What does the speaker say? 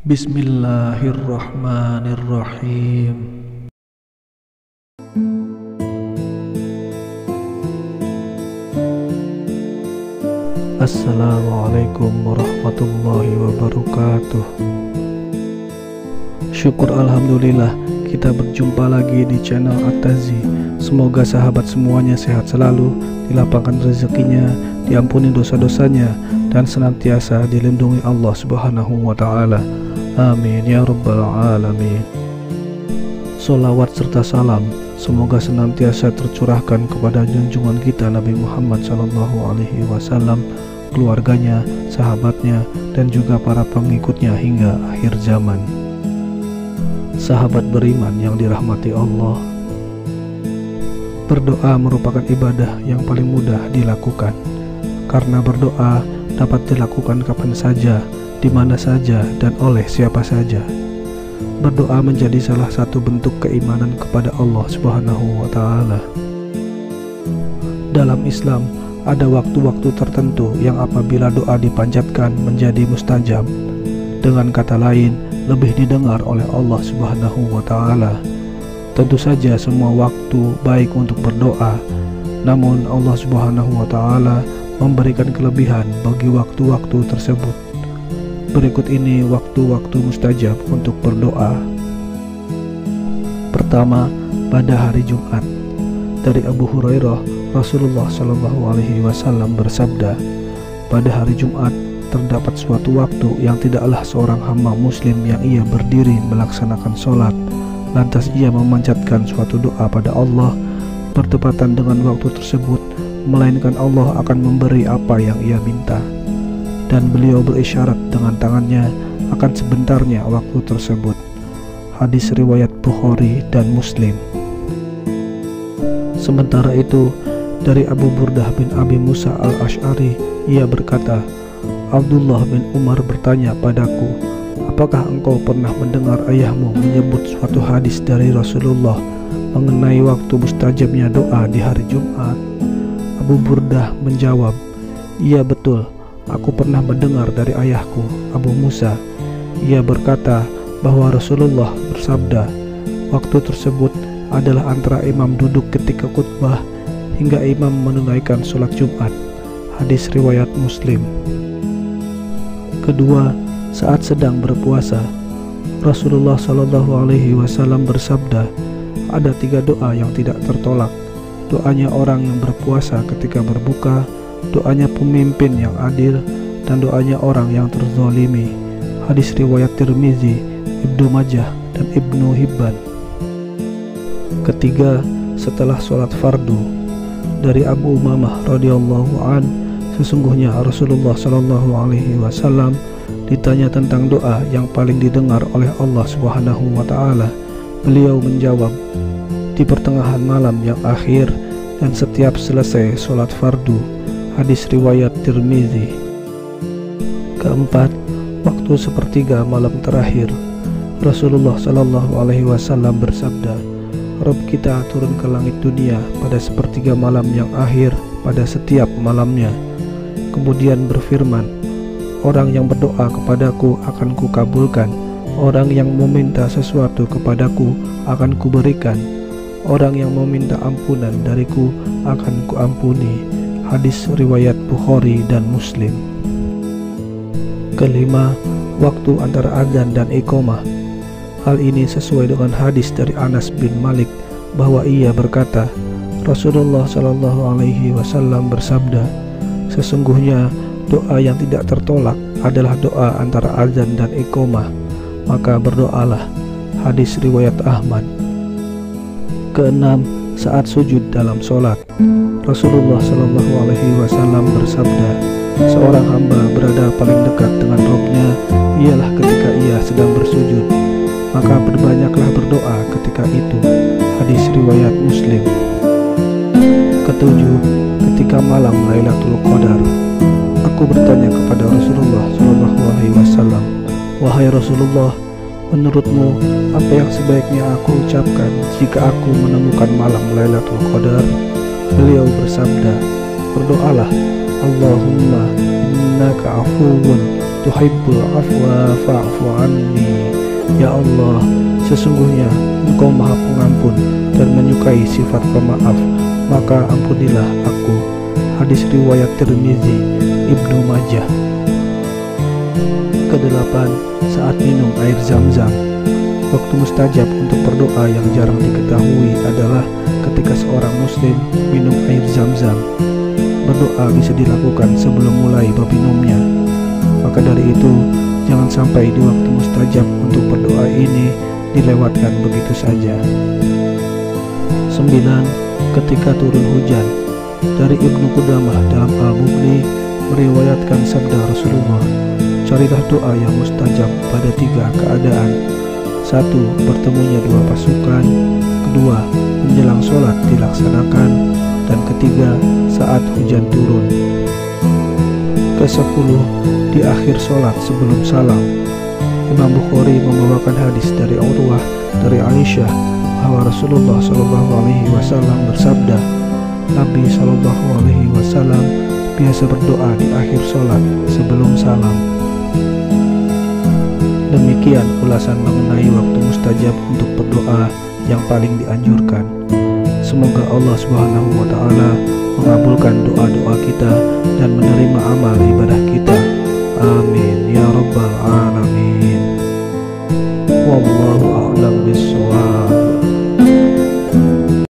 Bismillahirrahmanirrahim. Assalamualaikum warahmatullahi wabarakatuh. Syukur alhamdulillah kita berjumpa lagi di channel At-Tazi. Semoga sahabat semuanya sehat selalu, dilapangkan rezekinya, diampuni dosa-dosanya, dan senantiasa dilindungi Allah Subhanahu wa ta'ala. Amin ya rabbal alamin. Sholawat serta salam semoga senantiasa tercurahkan kepada junjungan kita Nabi Muhammad SAW, keluarganya, sahabatnya, dan juga para pengikutnya hingga akhir zaman. Sahabat beriman yang dirahmati Allah, berdoa merupakan ibadah yang paling mudah dilakukan, karena berdoa dapat dilakukan kapan saja, di mana saja, dan oleh siapa saja. Berdoa menjadi salah satu bentuk keimanan kepada Allah Subhanahu wa ta'ala. Dalam Islam ada waktu-waktu tertentu yang apabila doa dipanjatkan menjadi mustajab. Dengan kata lain, lebih didengar oleh Allah Subhanahu wa ta'ala. Tentu saja semua waktu baik untuk berdoa, namun Allah Subhanahu wa ta'ala memberikan kelebihan bagi waktu-waktu tersebut. Berikut ini waktu-waktu mustajab untuk berdoa. Pertama, pada hari Jumat. Dari Abu Hurairah, Rasulullah SAW bersabda, pada hari Jumat terdapat suatu waktu yang tidaklah seorang hamba muslim yang ia berdiri melaksanakan sholat, lantas ia memanjatkan suatu doa pada Allah bertepatan dengan waktu tersebut, melainkan Allah akan memberi apa yang ia minta. Dan beliau berisyarat dengan tangannya akan sebentarnya waktu tersebut. Hadis riwayat Bukhari dan Muslim. Sementara itu, dari Abu Burdah bin Abi Musa al-Ash'ari, ia berkata, Abdullah bin Umar bertanya padaku, apakah engkau pernah mendengar ayahmu menyebut suatu hadis dari Rasulullah mengenai waktu mustajabnya doa di hari Jumat? Abu Burdah menjawab, iya betul, aku pernah mendengar dari ayahku, Abu Musa. Ia berkata bahwa Rasulullah bersabda, waktu tersebut adalah antara imam duduk ketika khutbah hingga imam menunaikan sholat Jumat. Hadis riwayat Muslim. Kedua, saat sedang berpuasa, Rasulullah SAW bersabda, ada 3 doa yang tidak tertolak. Doanya orang yang berpuasa ketika berbuka, doanya pemimpin yang adil, dan doanya orang yang terzalimi. Hadis riwayat Tirmizi, Ibnu Majah, dan Ibnu Hibban. Ketiga, setelah sholat fardu. Dari Abu Umamah radhiyallahu an, sesungguhnya Rasulullah SAW ditanya tentang doa yang paling didengar oleh Allah Subhanahu wa ta'ala. Beliau menjawab, di pertengahan malam yang akhir dan setiap selesai sholat fardu. Hadis riwayat Tirmizi. Keempat, waktu sepertiga malam terakhir. Rasulullah SAW bersabda, Rabb kita turun ke langit dunia pada sepertiga malam yang akhir pada setiap malamnya. Kemudian berfirman, orang yang berdoa kepadaku akan kukabulkan, orang yang meminta sesuatu kepadaku akan kuberikan, orang yang meminta ampunan dariku akan kuampuni. Hadis riwayat Bukhari dan Muslim. Kelima, waktu antara azan dan iqamah. Hal ini sesuai dengan hadis dari Anas bin Malik bahwa ia berkata, Rasulullah SAW bersabda, sesungguhnya doa yang tidak tertolak adalah doa antara azan dan iqamah, maka berdoalah. Hadis riwayat Ahmad. Keenam, saat sujud dalam sholat. Rasulullah SAW bersabda, seorang hamba berada paling dekat dengan Rabb-Nya ialah ketika ia sedang bersujud, maka berbanyaklah berdoa ketika itu. Hadis riwayat Muslim. Ketujuh, ketika malam Lailatul Qadar. Aku bertanya kepada Rasulullah SAW, wahai Rasulullah, menurutmu apa yang sebaiknya aku ucapkan jika aku menemukan malam Lailatul Qadar? Beliau bersabda, berdoalah, Allahumma innaka afuwun tuhibbul afwa fa'fu anni. Ya Allah, sesungguhnya Engkau Maha Pengampun dan menyukai sifat pemaaf, maka ampunilah aku. Hadis riwayat Tirmizi, Ibnu Majah. Kedelapan, saat minum air Zam-Zam. Waktu mustajab untuk berdoa yang jarang diketahui adalah ketika seorang muslim minum air Zam-Zam. Berdoa bisa dilakukan sebelum mulai berminumnya. Maka dari itu, jangan sampai di waktu mustajab untuk berdoa ini dilewatkan begitu saja. 9. Ketika turun hujan. Dari Ibnu Qudamah dalam Al-Mughni meriwayatkan sabda Rasulullah, carilah doa yang mustajab pada 3 keadaan. 1. Bertemunya 2 pasukan. 2. Menjelang sholat dilaksanakan. Dan ketiga, saat hujan turun. Ke-10. Di akhir sholat sebelum salam. Imam Bukhari membawakan hadis dari Urwah dari Aisyah bahwa Rasulullah SAW bersabda, Nabi SAW biasa berdoa di akhir sholat sebelum salam. Demikian ulasan mengenai waktu mustajab untuk berdoa yang paling dianjurkan. Semoga Allah Subhanahu wa Ta'ala mengabulkan doa-doa kita dan menerima amal ibadah kita. Amin ya rabbal alamin. Wallahu a'lam bishawab.